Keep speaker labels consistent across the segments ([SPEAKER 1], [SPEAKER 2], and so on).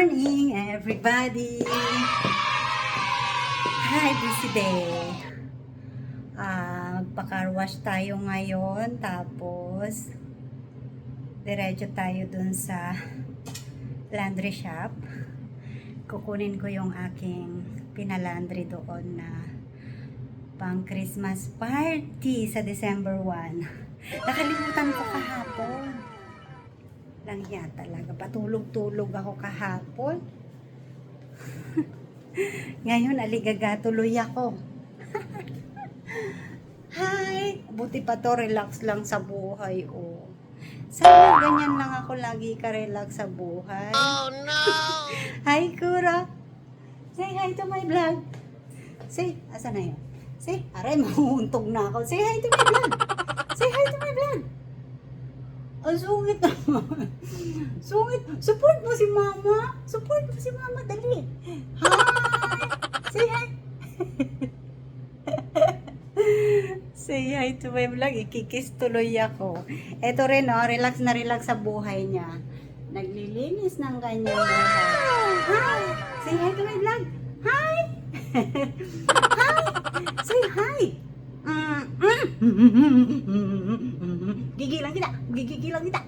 [SPEAKER 1] morning, everybody! Hi, busy day! Magpa-car wash tayo ngayon, tapos diretso tayo dun sa laundry shop. Kukunin ko yung aking pinalandry doon na pang Christmas party sa December 1. Nakalimutan ko kahapon. Lang yan talaga. Patulog-tulog ako kahapon. Ngayon, aligaga tuloy ako. Hi! Buti pa to, relax lang sa buhay, oh. Sana ganyan lang ako lagi ka-relax sa buhay. Oh, no! Hi, Kura! Say hi to my vlog. Say, asa na yun? Say, aray, mahuhuntog na ako. Say hi to my vlog. Say hi to my vlog. Ang sungit naman. Sungit. Support mo si mama. Support mo si mama. Dali. Hi. Say hi. Say hi to my vlog. Ikikis tuloy ako. Ito rin, oh. Relax na relax sa buhay niya. Naglilinis ng kanyang buhay. Hi. Say hi to my vlog. Hi. Hi. Say hi. Gigilan kita. Gigilan kita.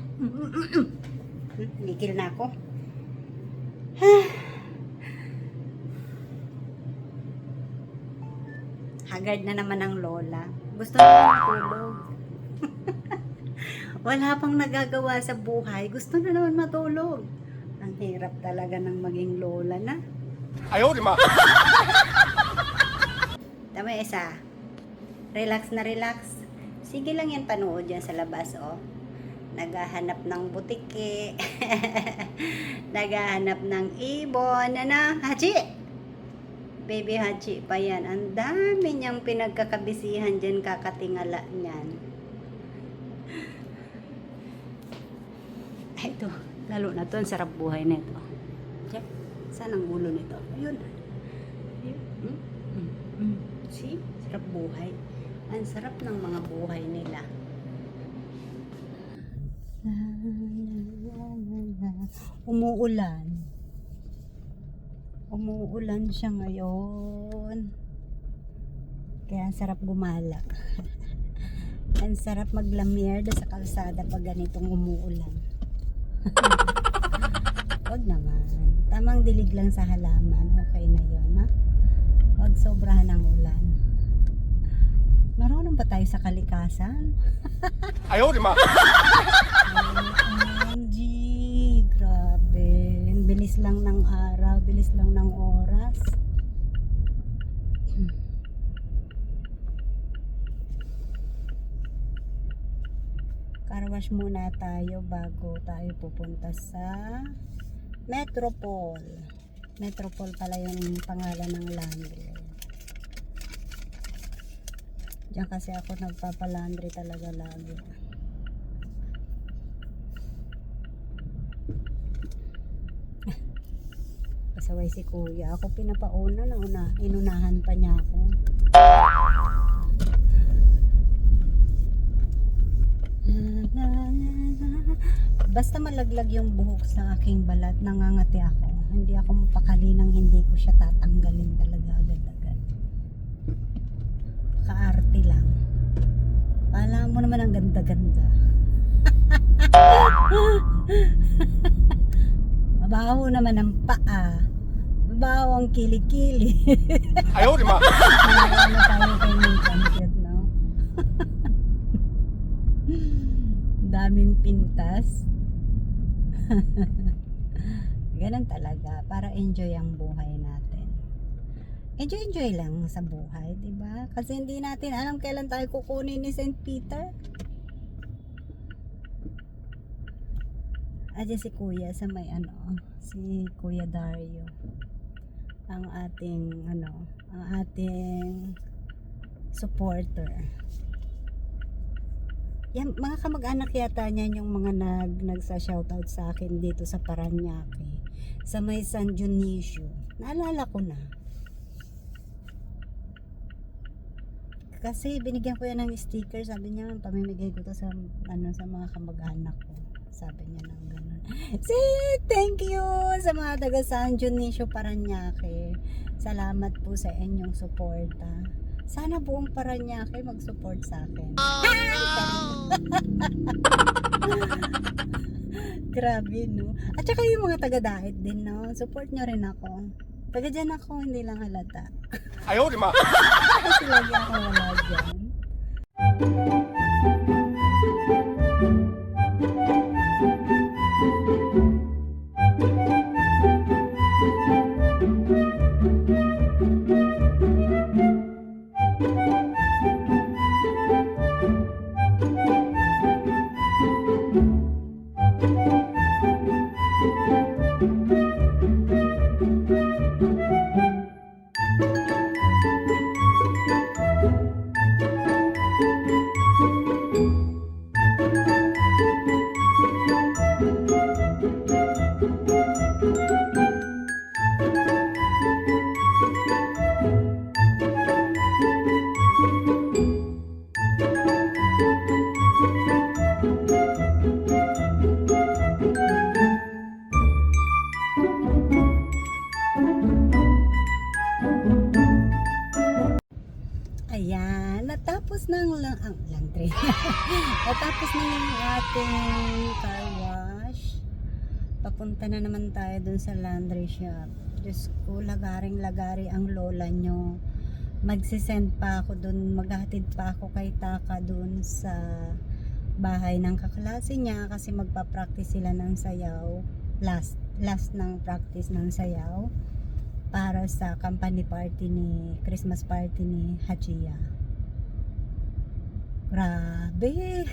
[SPEAKER 1] Gigil na ako. Haggard na naman ang lola. Gusto na matulog. Wala pang nagagawa sa buhay. Gusto na naman matulog. Ang hirap talaga ng maging lola na.
[SPEAKER 2] Ayaw, di ma.
[SPEAKER 1] Tama isa. Relax na relax. Sige lang yan, panood yan sa labas, oh. Naghahanap ng butike. Naghahanap ng ibon. Ano? Hachi! Baby Hachi pa yan. Ang dami niyang pinagkakabisihan dyan, kakatingala niyan. Ay, ito. Lalo na to. Ang sarap buhay nito. Check. Saan ang ulo nito? Ayun. See? Sarap buhay. Ang sarap ng mga buhay nila. Umuulan. Umuulan siya ngayon. Kaya ang sarap gumala. Ang sarap maglamyer sa kalsada pag ganitong umuulan. Wag naman. Tamang dilig lang sa halaman. Okay na yun, ha? Wag sobrahan ng ulan. Marunong ba tayo sa kalikasan?
[SPEAKER 2] Ayaw, di ma.
[SPEAKER 1] OMG, grabe. Ang bilis lang ng araw, bilis lang ng oras. Car wash muna tayo bago tayo pupunta sa Metropol. Metropol pala yung pangalan ng laundry. Diyan kasi ako nagpapalandry talaga lagi. Pasaway si kuya. Ako pinapauna na inunahan pa niya ako. Basta malaglag yung buhok sa aking balat, nangangati ako. Hindi ako mapakali nang hindi ko siya tatanggalin talaga agad-agad. Kaarte lang. Alam mo naman ang ganda-ganda. Mabaho naman ang paa. Mabaho ang kilikili.
[SPEAKER 2] Ayaw, di ma.
[SPEAKER 1] Ano tayo kay Nathan Cute, no? Daming pintas. Ganun talaga. Para enjoy ang buhay natin. Enjoy lang sa buhay, di ba? Kasi hindi natin alam kailan tayo kukunin ni St. Peter. Ayan si Kuya sa may si Kuya Dario. Ang ating supporter. Yan, mga kamag-anak yata niyan yung mga nagsa-shoutout sa akin dito sa Paranaque. Sa may San Dionisio. Naalala ko na. Kasi binigyan ko yan ng sticker, sabi niya pamimigay ko to sa sa mga kamag-anak ko sabi niya ng gano'n. Thank you sa mga taga San Dionisio, Parañaque. Salamat po sa inyong suporta. Sana buong Parañaque mag-support sa akin. Grabe, no? At saka yung mga taga-Dait din, no? Support nyo rin ako. Taga dyan ako, hindi lang halata.
[SPEAKER 2] 哎呦我的妈！
[SPEAKER 1] Kasi lagi ako wala dyan. Ayan, natapos ng laundry. Natapos na yung ating car wash. Papunta na naman tayo dun sa laundry shop. Diyos ko, lagaring-lagari ang lola nyo. Magsisend pa ako dun, maghatid pa ako kay Taka dun sa bahay ng kaklase niya kasi magpa-practice sila ng sayaw. Last ng practice ng sayaw para sa company party ni Christmas party ni Hachiya. Grabe.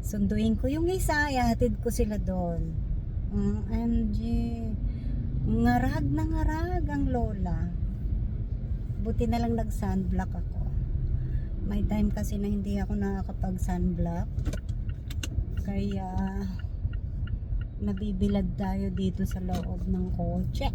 [SPEAKER 1] Sunduin ko yung isa, ihatid ko sila doon. MG. Ngarag na ngarag ang lola. Buti na lang nag-sunblock ako. May time kasi na hindi ako nakakapag-sunblock. Kaya nabibilad tayo dito sa loob ng kotse.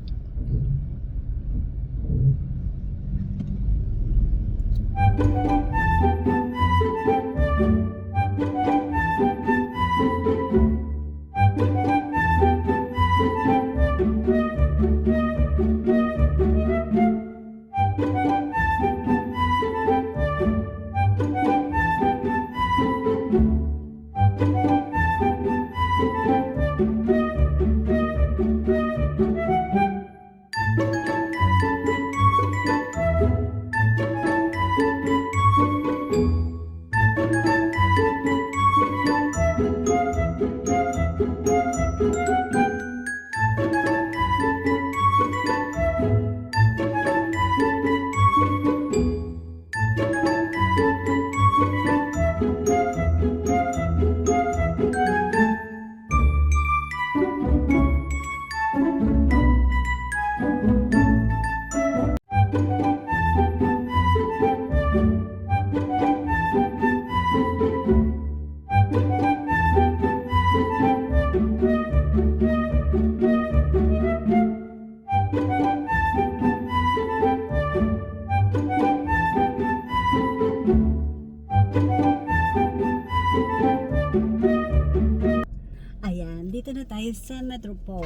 [SPEAKER 1] Dito na tayo sa Metropole.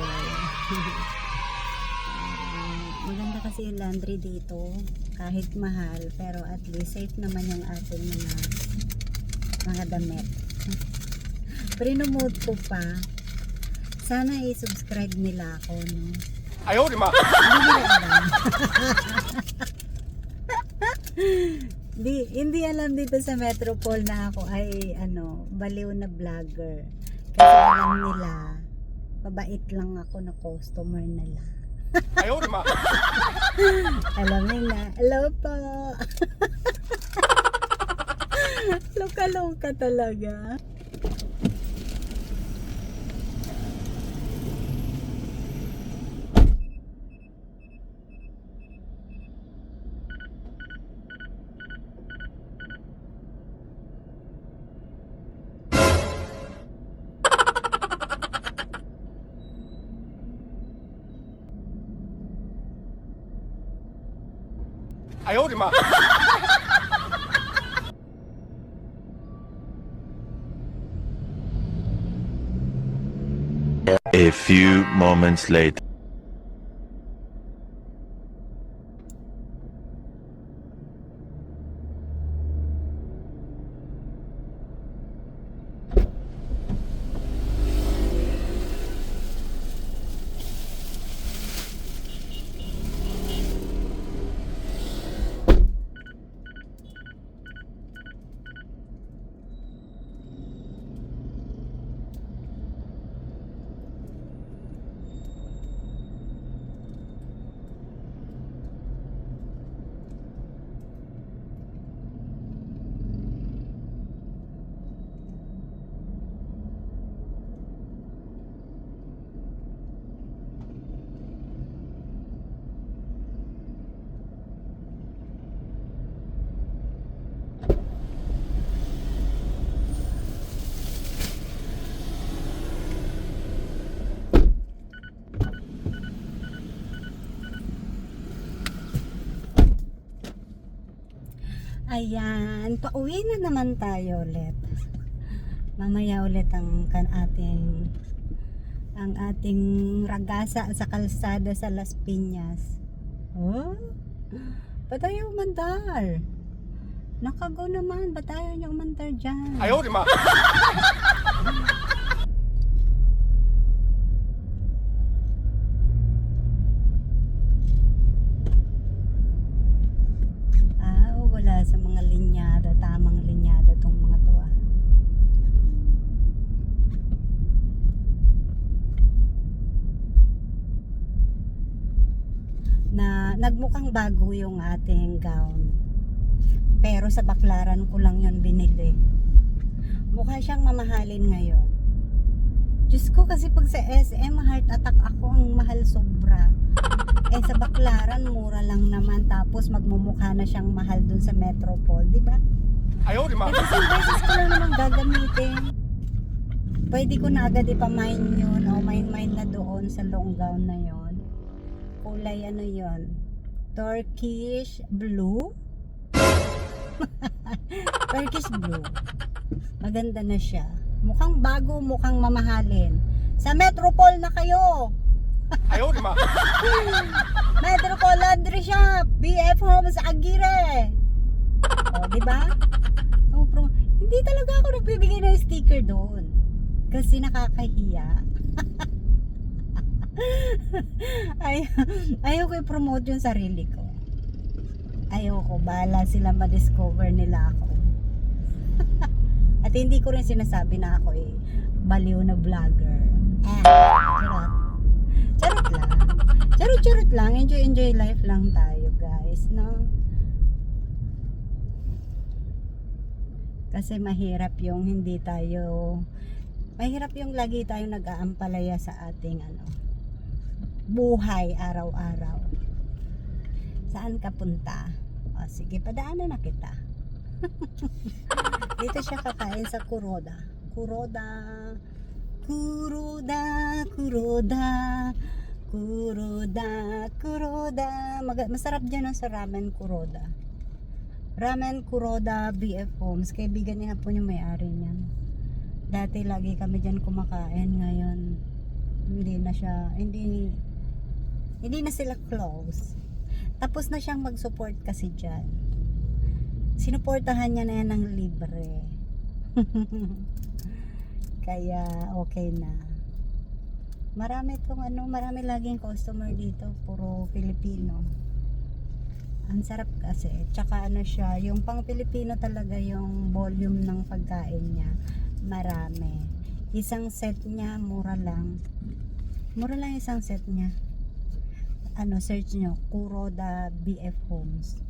[SPEAKER 1] Maganda kasi yung laundry dito. Kahit mahal, pero at least safe naman yung ating mga damit. Prinomote ko pa. Sana i-subscribe nila ako, no?
[SPEAKER 2] 哎呦我的妈！
[SPEAKER 1] Hindi alam dito sa Metropole na ako ay baliw na vlogger. Kasi alam nila, mabait lang ako na customer nila.
[SPEAKER 2] 哎呦我的妈！
[SPEAKER 1] Alam nila, hello po. Luka-luka talaga.
[SPEAKER 2] Eh呦我的妈！
[SPEAKER 1] Ayan,
[SPEAKER 3] A few moments later.
[SPEAKER 1] Ayan, pauwi na naman tayo ulit. Mamaya ulit ang ating ragasa sa kalsada sa Las Piñas. Oh? Ba't tayo umandar? Nakago naman, ba't tayo niyo umandar dyan?
[SPEAKER 2] 哎呦我的妈！
[SPEAKER 1] Wala sa mga linyada, tamang linyada tong mga to ah. Na nagmukhang bago yung ating gown, pero sa Baklaran ko lang yon binili. Mukha siyang mamahalin ngayon. Diyos ko, kasi pag sa SM heart attack ako, ang mahal sobra. Eh sa Baklaran mura lang naman, tapos magmumukha na siyang mahal dun sa Metropole, di ba?
[SPEAKER 2] 哎呦我的妈！
[SPEAKER 1] Eh, isang beses ko lang naman gagamitin. Pwede ko na agad ipamine yun o mine na doon sa long gown na yon. Kulay ano yon? Turkish blue? Turkish blue. Maganda na siya. Mukhang bago, mukhang mamahalin. Sa Metropole na kayo.
[SPEAKER 2] 哎呦我的妈！
[SPEAKER 1] Metropole Laundry Shop, BF Homes Aguirre. O, di ba? Hindi talaga ako nagbibigay ng sticker doon. Kasi nakakahiya. Ayaw ko i-promote yung sarili ko. Ayoko, bahala sila ma-discover nila ako. At hindi ko rin sinasabi na ako baliw na vlogger. Charot lang. Charot lang. Enjoy life lang tayo, guys, no? Kasi mahirap yung mahirap yung lagi tayong nag-aampalaya sa ating buhay araw-araw. Saan ka punta? O, sige, padaanan na kita. Dito siya kakain sa Kuroda. Kuroda. Masarap dyan sa Ramen Kuroda. Ramen Kuroda BF Homes. Kaibigan niya po yung may-ari niyan. Dati lagi kami dyan kumakain. Ngayon hindi na sila close. Tapos na siyang mag-support kasi dyan. Sinuportahan niya na yan ng libre. Kaya okay na. Marami laging customer dito, puro Pilipino. Ang sarap kasi, tsaka siya, yung pang Pilipino talaga yung volume ng pagkain niya, marami. Isang set niya, mura lang isang set niya. Search nyo, Kuroda BF Homes.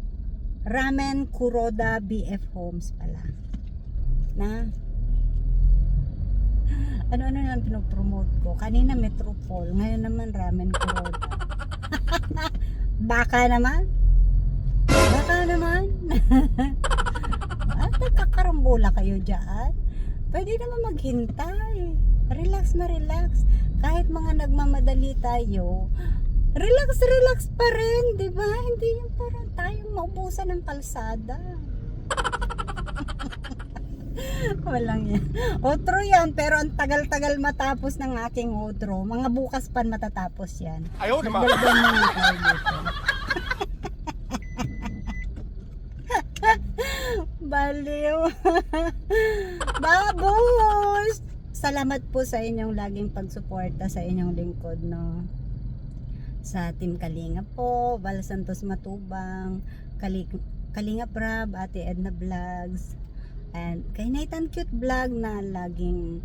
[SPEAKER 1] Ramen Kuroda BF Homes pala. Na? Ano lang pinopromote ko. Kanina Metropole, ngayon naman Ramen Kuroda. Baka naman? At nagkakarambola kayo dyan. Pwede naman maghintay. Relax na relax. Kahit mga nagmamadali tayo, relax pa rin, di ba? Hindi yung parang tayong maubusan ng kalsada. Walang yan. Outro yan, pero ang tagal-tagal matapos ng aking outro. Mga bukas pan matatapos yan.
[SPEAKER 2] 哎呦我的妈！
[SPEAKER 1] Dagdagan mo nga tayo dito. Baliw. Babos! Salamat po sa inyong laging pagsuporta sa inyong lingkod, no? Sa Team Kalinga po, Val Santos Matubang, Kalinga Prab, Ate Edna Vlogs, and kay Nathan Cute Vlog na lagi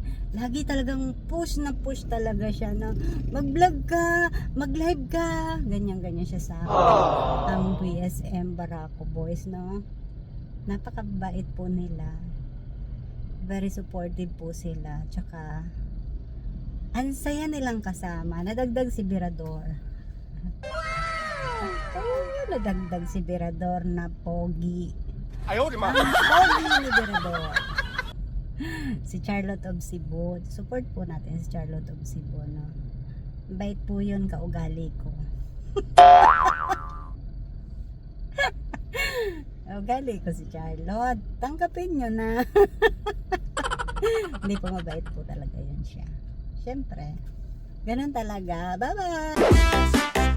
[SPEAKER 1] talagang push na push talaga siya na mag-vlog ka, mag-live ka, ganyan siya sa akin. Ang BSM Barako Boys, no? Napakabait po nila. Very supportive po sila. Tsaka ang saya nilang kasama. Nadagdag si Birador. Oh, nadagdag si Birador na pogi.
[SPEAKER 2] 哎呦我的妈！
[SPEAKER 1] Pogi ni Birador. Si Charlotte of Cebu. Support po natin si Charlotte of Cebu, no? Bait po yun kaugali ko. Ugali ko si Charlotte. Tanggapin nyo na. Hindi po, mabait po talaga yun siya. Siyempre. Ganun talaga. Bye-bye!